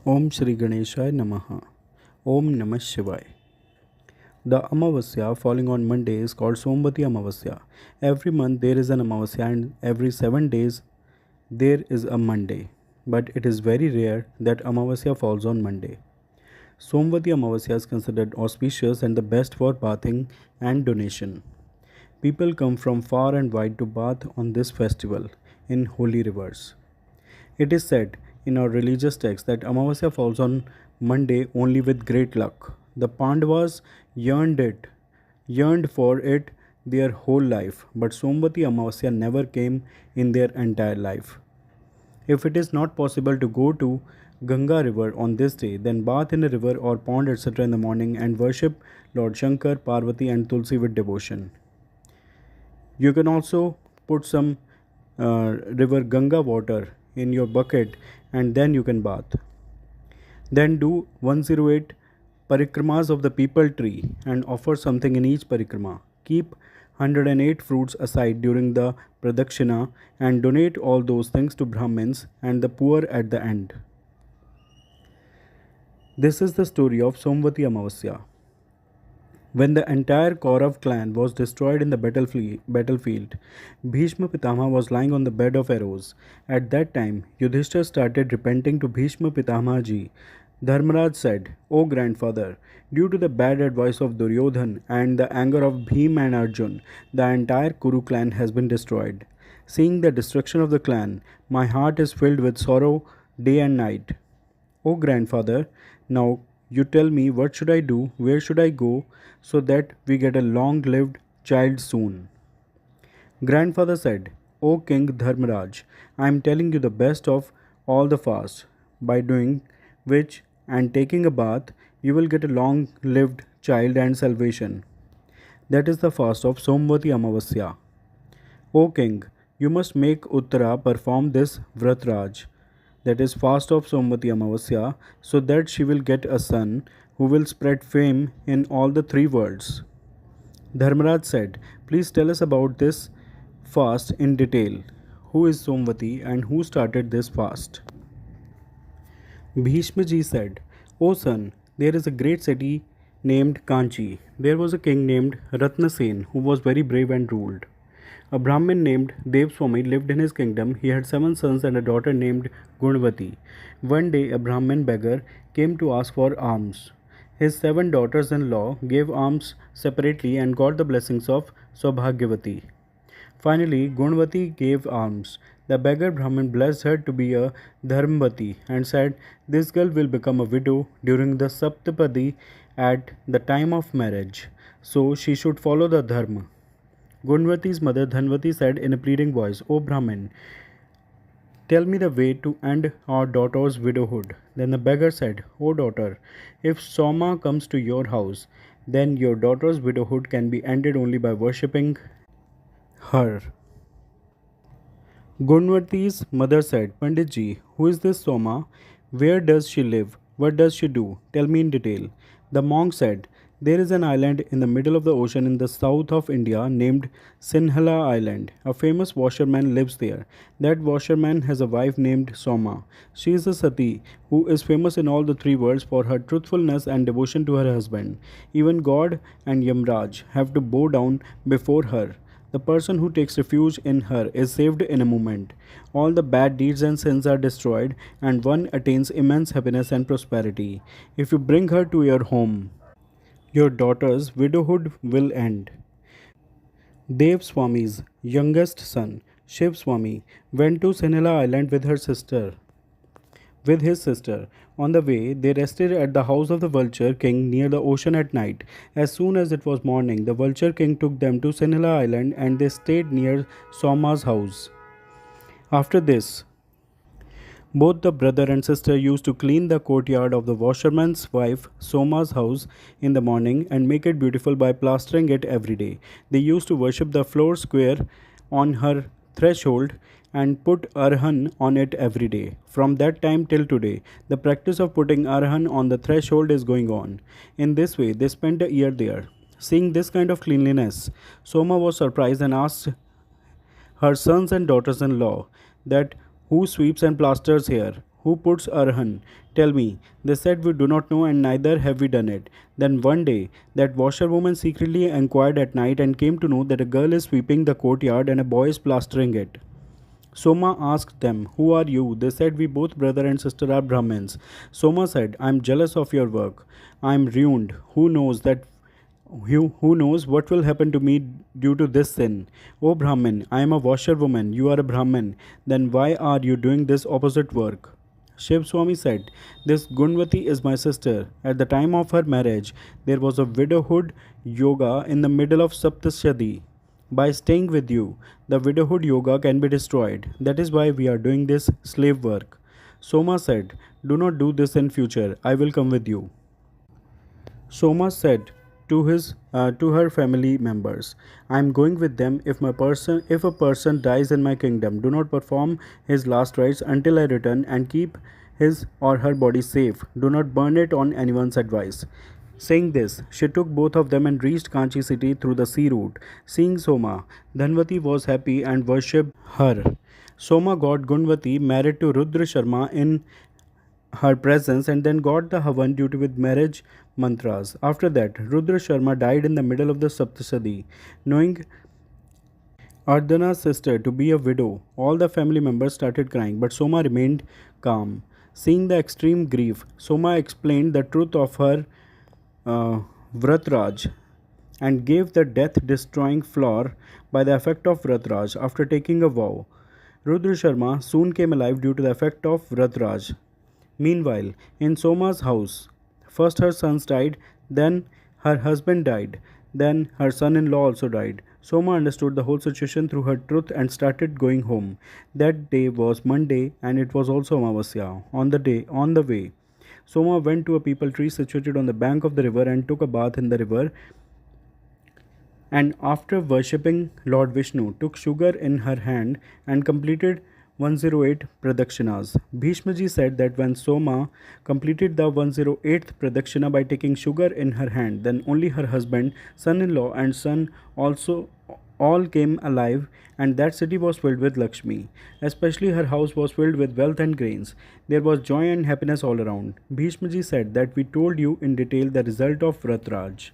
Om Shri Ganeshaya Namaha. Om Namah Shivaya. The Amavasya falling on Monday is called Somvati Amavasya. Every month there is an Amavasya and every 7 days there is a Monday. But it is very rare that Amavasya falls on Monday. Somvati Amavasya is considered auspicious and the best for bathing and donation. People come from far and wide to bath on this festival in holy rivers. It is said in our religious text that Amavasya falls on Monday only with great luck. The Pandavas yearned for it their whole life, but Somvati Amavasya never came in their entire life. If it is not possible to go to Ganga river on this day, then bath in a river or pond etc. in the morning and worship Lord Shankar, Parvati and Tulsi with devotion. You can also put some river Ganga water in your bucket and then you can bath. Then do 108 parikramas of the peepal tree and offer something in each parikrama. Keep 108 fruits aside during the pradakshina and donate all those things to Brahmins and the poor at the end. This is the story of Somvati Amavasya. When the entire Kaurav clan was destroyed in the battlefield, Bhishma Pitama was lying on the bed of arrows. At that time, Yudhishthir started repenting to Bhishma Pitama ji. Dharmaraj said, "O grandfather, due to the bad advice of Duryodhan and the anger of Bhim and Arjun, the entire Kuru clan has been destroyed. Seeing the destruction of the clan, my heart is filled with sorrow day and night. O grandfather, now you tell me what should I do, where should I go, so that we get a long-lived child soon." Grandfather said, "O King Dharmaraj, I am telling you the best of all the fast, by doing which and taking a bath, you will get a long-lived child and salvation. That is the fast of Somvati Amavasya. O King, you must make Uttara perform this Vratraj, that is fast of Somvati Amavasya, so that she will get a son who will spread fame in all the 3 worlds." Dharmaraj said, "Please tell us about this fast in detail. Who is Somvati and who started this fast?" Bhishma ji said, "O son, there is a great city named Kanchi. There was a king named Ratnasen who was very brave and ruled. A Brahmin named Devswami lived in his kingdom. He had 7 sons and a daughter named Gunvati. One day a Brahmin beggar came to ask for alms. His 7 daughters-in-law gave alms separately and got the blessings of Saubhagyavati. Finally, Gunvati gave alms. The beggar Brahmin blessed her to be a Dharmavati and said, "This girl will become a widow during the Saptapadi at the time of marriage, so she should follow the Dharma." Gunvati's mother Dhanvati said in a pleading voice, "O Brahmin, tell me the way to end our daughter's widowhood." Then the beggar said, "O daughter, if Soma comes to your house, then your daughter's widowhood can be ended only by worshipping her." Gunvati's mother said, "Pandit ji, who is this Soma? Where does she live? What does she do? Tell me in detail." The monk said, "There is an island in the middle of the ocean in the south of India named Sinhala Island. A famous washerman lives there. That washerman has a wife named Soma. She is a sati who is famous in all the 3 worlds for her truthfulness and devotion to her husband. Even God and Yamraj have to bow down before her. The person who takes refuge in her is saved in a moment. All the bad deeds and sins are destroyed, and one attains immense happiness and prosperity. If you bring her to your home, your daughter's widowhood will end." Dev Swami's youngest son, Shiv Swami, went to Sinhala Island with his sister. On the way, they rested at the house of the Vulture King near the ocean at night. As soon as it was morning, the Vulture King took them to Sinhala Island and they stayed near Soma's house. After this, both the brother and sister used to clean the courtyard of the washerman's wife Soma's house in the morning and make it beautiful by plastering it every day. They used to worship the floor square on her threshold and put arhan on it every day. From that time till today, the practice of putting arhan on the threshold is going on. In this way, they spent a year there. Seeing this kind of cleanliness, Soma was surprised and asked her sons and daughters-in-law that, "Who sweeps and plasters here? Who puts Arhan? Tell me. They said, We do not know, and neither have we done it. Then one day, that washerwoman secretly inquired at night and came to know that a girl is sweeping the courtyard and a boy is plastering it. Soma asked them, Who are you? They said, We both brother and sister are Brahmins. Soma said, I am jealous of your work. I am ruined. Who knows what will happen to me due to this sin? O Brahmin, I am a washerwoman. You are a Brahmin. Then why are you doing this opposite work? Shiv Swami said, This Gunvati is my sister. At the time of her marriage, there was a widowhood yoga in the middle of Saptashadi. By staying with you, the widowhood yoga can be destroyed. That is why we are doing this slave work. Soma said, Do not do this in future. I will come with you. Soma said to her family members, I am going with them. If a person dies in my kingdom, do not perform his last rites until I return, and keep his or her body safe. Do not burn it on anyone's advice. Saying this, she took both of them and reached Kanchi city through the sea route. Seeing Soma, Dhanvati was happy and worshipped her. Soma got Gunvati married to Rudra Sharma in her presence and then got the Havan due to with marriage mantras. After that, Rudra Sharma died in the middle of the Saptasadi. Knowing Ardhana's sister to be a widow, all the family members started crying, but Soma remained calm. Seeing the extreme grief, Soma explained the truth of her Vratraj and gave the death destroying flower by the effect of Vratraj after taking a vow. Rudra Sharma soon came alive due to the effect of Vratraj. Meanwhile, in Soma's house, first her sons died, then her husband died, then her son in law also died. Soma understood the whole situation through her truth and started going home. That day was Monday and it was also Amavasya. On the way, Soma went to a peepal tree situated on the bank of the river and took a bath in the river, and after worshipping Lord Vishnu, took sugar in her hand and completed 108 pradakshinas. Bhishmaji said that when Soma completed the 108th pradakshina by taking sugar in her hand, then only her husband, son-in-law and son also all came alive, and that city was filled with Lakshmi. Especially her house was filled with wealth and grains. There was joy and happiness all around. Bhishmaji said that we told you in detail the result of Vratraj.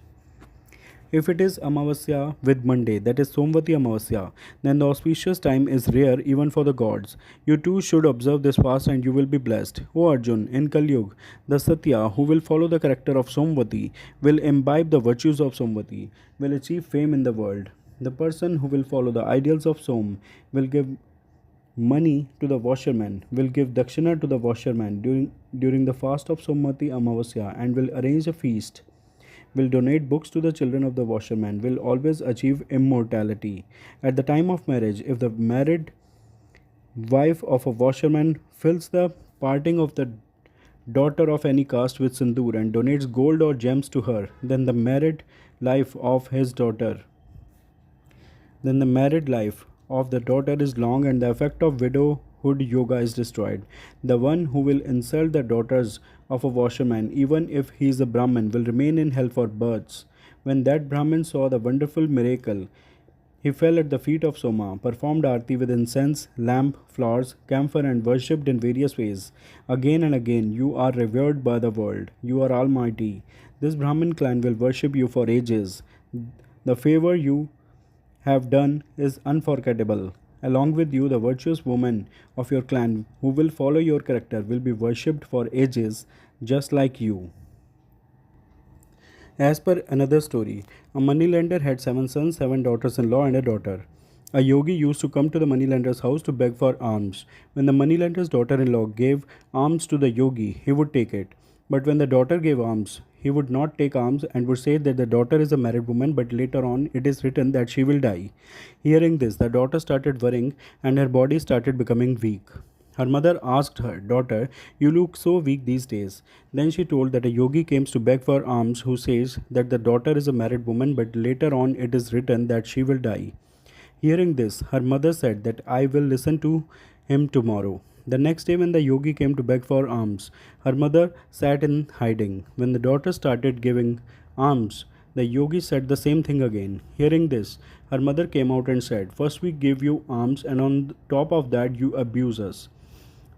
If it is Amavasya with Monday, that is Somvati Amavasya, then the auspicious time is rare even for the gods. You too should observe this fast and you will be blessed. O Arjun, in Kali Yuga, the Satya who will follow the character of Somvati, will imbibe the virtues of Somvati, will achieve fame in the world. The person who will follow the ideals of Som will give money to the washerman, will give dakshina to the washerman during the fast of Somvati Amavasya, and will arrange a feast, will donate books to the children of the washerman, will always achieve immortality. At the time of marriage, if the married wife of a washerman fills the parting of the daughter of any caste with sindoor and donates gold or gems to her, then the married life of the daughter is long and the effect of widowhood yoga is destroyed. The one who will insult the daughters of a washerman, even if he is a Brahmin, will remain in hell for births. When that Brahmin saw the wonderful miracle, he fell at the feet of Soma, performed arti with incense, lamp, flowers, camphor, and worshipped in various ways. Again and again, you are revered by the world. You are almighty. This Brahmin clan will worship you for ages. The favor you have done is unforgettable. Along with you, the virtuous women of your clan who will follow your character will be worshipped for ages, just like you. As per another story, a moneylender had 7 sons, 7 daughters-in-law, and a daughter. A yogi used to come to the moneylender's house to beg for alms. When the moneylender's daughter-in-law gave alms to the yogi, he would take it. But when the daughter gave alms, he would not take alms and would say that the daughter is a married woman, but later on it is written that she will die. Hearing this, the daughter started worrying and her body started becoming weak. Her mother asked her, Daughter, you look so weak these days. Then she told that a yogi came to beg for alms who says that the daughter is a married woman, but later on it is written that she will die. Hearing this, her mother said that I will listen to him tomorrow. The next day, when the yogi came to beg for alms, her mother sat in hiding. When the daughter started giving alms, the yogi said the same thing again. Hearing this, her mother came out and said, First we give you alms, and on top of that, you abuse us.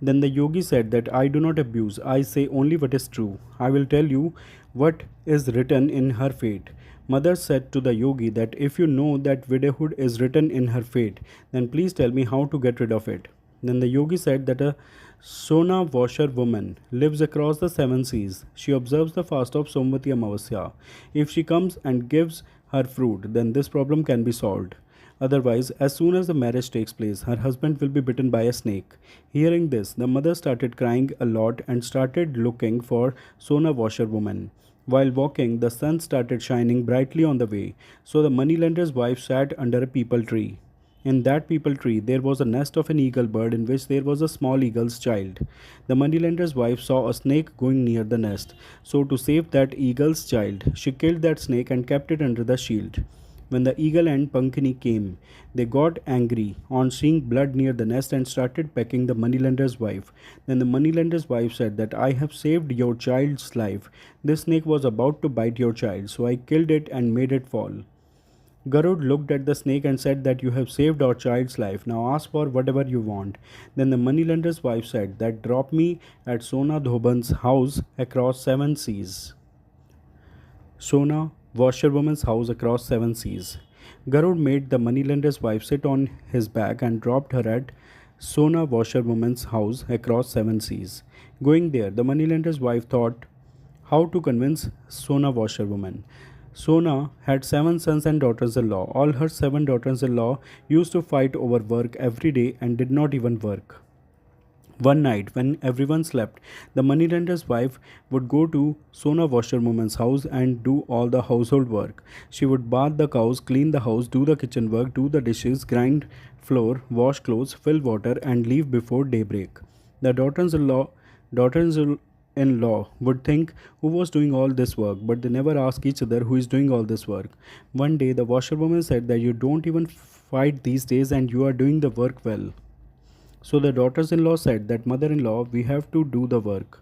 Then the yogi said that I do not abuse, I say only what is true. I will tell you what is written in her fate. Mother said to the yogi that if you know that widowhood is written in her fate, then please tell me how to get rid of it. Then the yogi said that a Sona washer woman lives across the seven seas. She observes the fast of Somvati Amavasya. If she comes and gives her fruit, then this problem can be solved. Otherwise, as soon as the marriage takes place, her husband will be bitten by a snake. Hearing this, the mother started crying a lot and started looking for Sona washerwoman. While walking, the sun started shining brightly on the way, so the moneylender's wife sat under a peepal tree. In that peepal tree, there was a nest of an eagle bird in which there was a small eagle's child. The moneylender's wife saw a snake going near the nest, so to save that eagle's child, she killed that snake and kept it under the shield. When the eagle and Pankini came, they got angry on seeing blood near the nest and started pecking the moneylender's wife. Then the moneylender's wife said that I have saved your child's life. This snake was about to bite your child, so I killed it and made it fall. Garud looked at the snake and said that you have saved our child's life. Now ask for whatever you want. Then the moneylender's wife said that drop me at Sona Dhoban's house across seven seas. Sona, washerwoman's house across seven seas. Garud made the moneylender's wife sit on his back and dropped her at Sona, washerwoman's house across seven seas. Going there, the moneylender's wife thought how to convince Sona washerwoman. Sona had seven sons and daughters in law. All her seven daughters in law used to fight over work every day and did not even work. One night, when everyone slept, the moneylender's wife would go to Sona washerwoman's house and do all the household work. She would bath the cows, clean the house, do the kitchen work, do the dishes, grind flour, wash clothes, fill water, and leave before daybreak. The daughters-in-law would think who was doing all this work, but they never ask each other who is doing all this work. One day, the washerwoman said that you don't even fight these days and you are doing the work well. So the daughters in law said that mother in law, we have to do the work.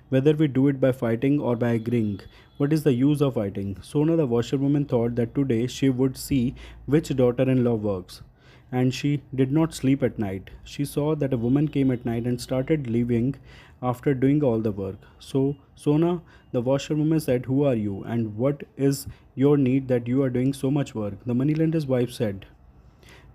Whether we do it by fighting or by agreeing, what is the use of fighting? Sona the washerwoman thought that today she would see which daughter in law works. And she did not sleep at night. She saw that a woman came at night and started leaving after doing all the work. So Sona the washerwoman said, who are you and what is your need that you are doing so much work? The moneylender's wife said,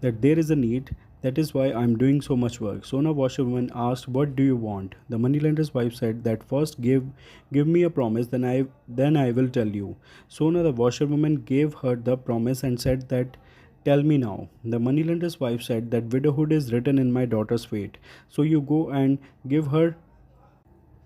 that there is a need. That is why I am doing so much work. Sona washerwoman asked, what do you want? The moneylender's wife said that first give me a promise, then I will tell you. Sona the washerwoman gave her the promise and said that tell me now. The moneylender's wife said that widowhood is written in my daughter's fate. So you go and give her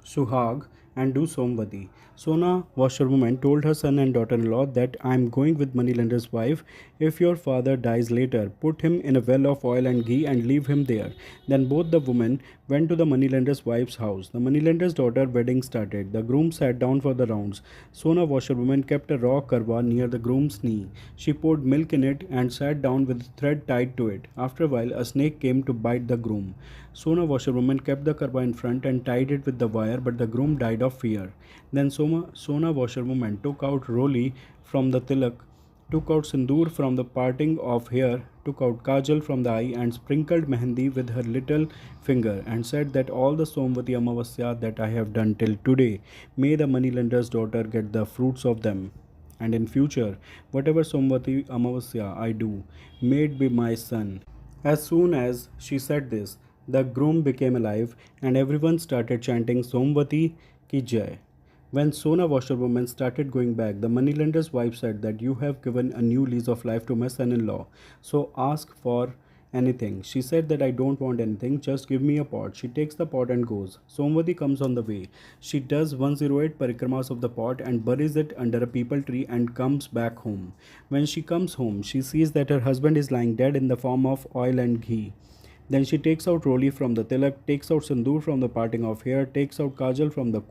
Suhag and do Somvati. Sona, washerwoman, told her son and daughter-in-law that I am going with moneylender's wife. If your father dies later, put him in a well of oil and ghee and leave him there. Then both the women went to the moneylender's wife's house. The moneylender's daughter wedding started. The groom sat down for the rounds. Sona, washerwoman, kept a raw karwa near the groom's knee. She poured milk in it and sat down with a thread tied to it. After a while, a snake came to bite the groom. Sona, washerwoman, kept the karwa in front and tied it with the wire, but the groom died of fear. Then Sona washerwoman took out Roli from the tilak, took out sindoor from the parting of hair, took out kajal from the eye, and sprinkled mehendi with her little finger, and said that all the Somvati Amavasya that I have done till today, may the moneylender's daughter get the fruits of them. And in future, whatever Somvati Amavasya I do, may it be my son. As soon as she said this, the groom became alive and everyone started chanting Somvati ki jai. When Sona washerwoman started going back, the moneylender's wife said that you have given a new lease of life to my son-in-law, so ask for anything. She said that I don't want anything, just give me a pot. She takes the pot and goes. Somvati comes on the way. She does 108 parikramas of the pot and buries it under a peepal tree and comes back home. When she comes home, she sees that her husband is lying dead in the form of oil and ghee. Then she takes out Roli from the tilak, takes out sindoor from the parting of hair, takes out kajal from the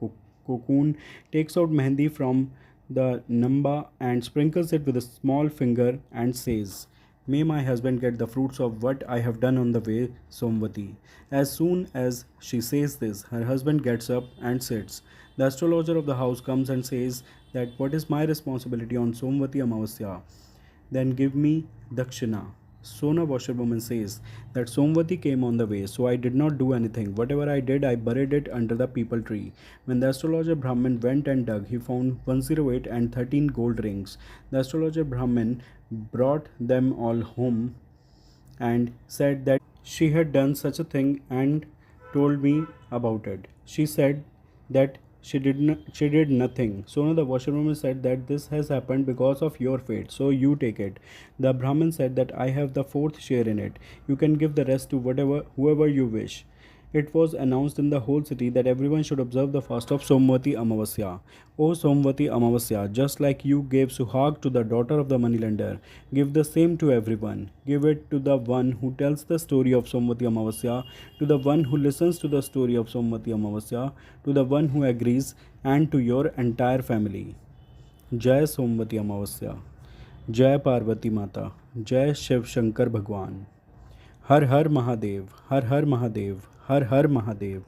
cocoon, takes out mehendi from the namba and sprinkles it with a small finger and says, may my husband get the fruits of what I have done on the way, Somvati. As soon as she says this, her husband gets up and sits. The astrologer of the house comes and says that what is my responsibility on Somvati Amavasya? Then give me Dakshina. Sona washerwoman says that Somvati came on the way, so I did not do anything. Whatever I did, I buried it under the peepal tree. When the astrologer Brahmin went and dug, he found 108 and 13 gold rings. The astrologer Brahmin brought them all home and said that she had done such a thing and told me about it. She said that she did nothing. Sona the washerwoman said that this has happened because of your fate, so you take it. The Brahmin said that I have the fourth share in it. You can give the rest to whoever you wish. It was announced in the whole city that everyone should observe the fast of Somvati Amavasya. O Somvati Amavasya, just like you gave Suhag to the daughter of the moneylender, give the same to everyone. Give it to the one who tells the story of Somvati Amavasya, to the one who listens to the story of Somvati Amavasya, to the one who agrees, and to your entire family. Jai Somvati Amavasya. जय पार्वती माता, जय शिव शंकर भगवान। हर हर महादेव, हर हर महादेव, हर हर महादेव।